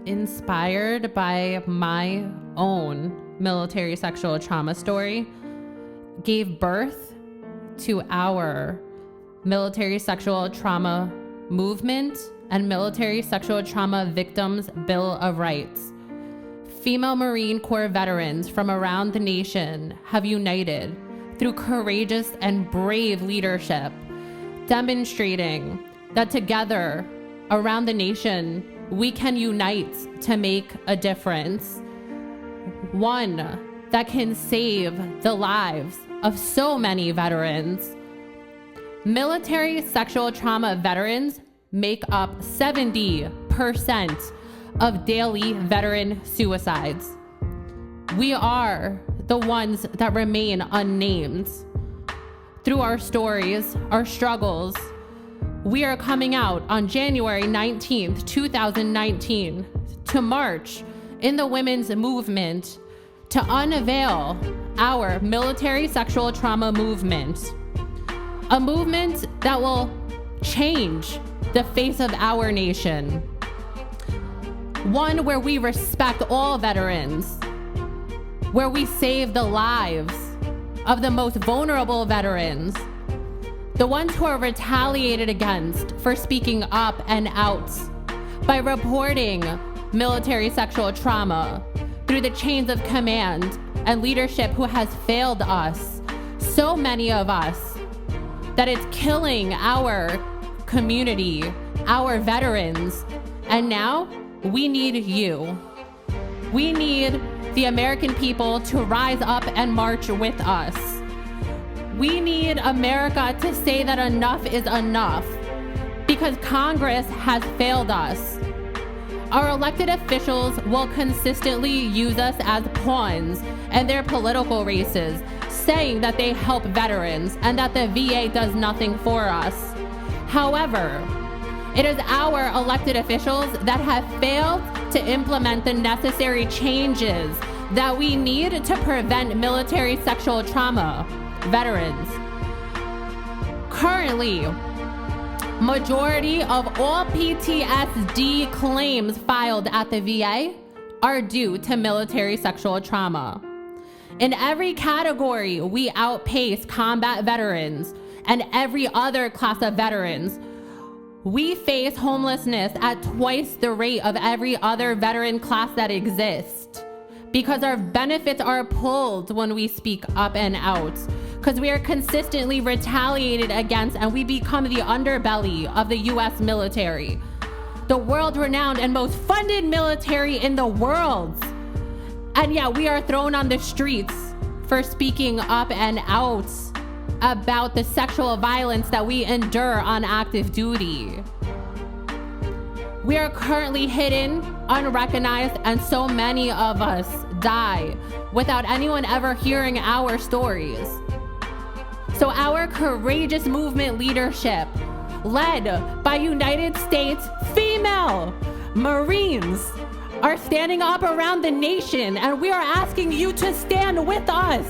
inspired by my own military sexual trauma story, gave birth to our military sexual trauma movement and military sexual trauma victims Bill of Rights. Female Marine Corps veterans from around the nation have united through courageous and brave leadership, demonstrating that together around the nation, we can unite to make a difference. One that can save the lives of so many veterans. Military sexual trauma veterans make up 70% of daily veteran suicides. We are the ones that remain unnamed. Through our stories, our struggles, we are coming out on January 19th, 2019 to march in the women's movement to unveil our military sexual trauma movement. A movement that will change the face of our nation. One where we respect all veterans, where we save the lives of the most vulnerable veterans, the ones who are retaliated against for speaking up and out by reporting military sexual trauma through the chains of command and leadership who has failed us, so many of us, that it's killing our community, our veterans. And now we need you. We need the American people to rise up and march with us. We need America to say that enough is enough, because Congress has failed us. Our elected officials will consistently use us as pawns in their political races, saying that they help veterans and that the VA does nothing for us. However, it is our elected officials that have failed to implement the necessary changes that we need to prevent military sexual trauma veterans. Currently, majority of all PTSD claims filed at the VA are due to military sexual trauma. In every category, we outpace combat veterans and every other class of veterans. We face homelessness at twice the rate of every other veteran class that exists, because our benefits are pulled when we speak up and out, because we are consistently retaliated against and we become the underbelly of the US military, the world-renowned and most funded military in the world. And yet we are thrown on the streets for speaking up and out about the sexual violence that we endure on active duty. We are currently hidden, unrecognized, and so many of us die without anyone ever hearing our stories. So our courageous movement leadership, led by United States female Marines, are standing up around the nation, and we are asking you to stand with us,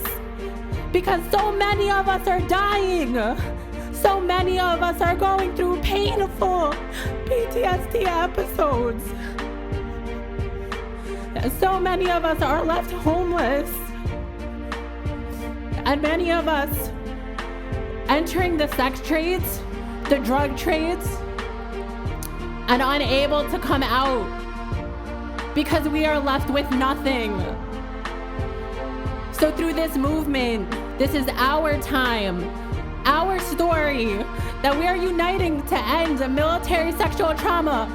because so many of us are dying. So many of us are going through painful PTSD episodes. So many of us are left homeless. And many of us entering the sex trades, the drug trades, and unable to come out because we are left with nothing. So through this movement, this is our time, our story, that we are uniting to end military sexual trauma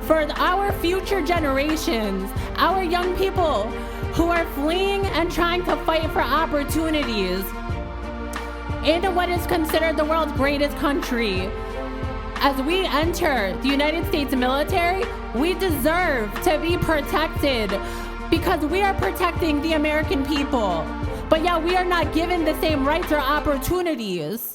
for our future generations, our young people who are fleeing and trying to fight for opportunities in what is considered the world's greatest country. As we enter the United States military, we deserve to be protected, because we are protecting the American people. But yet we are not given the same rights or opportunities.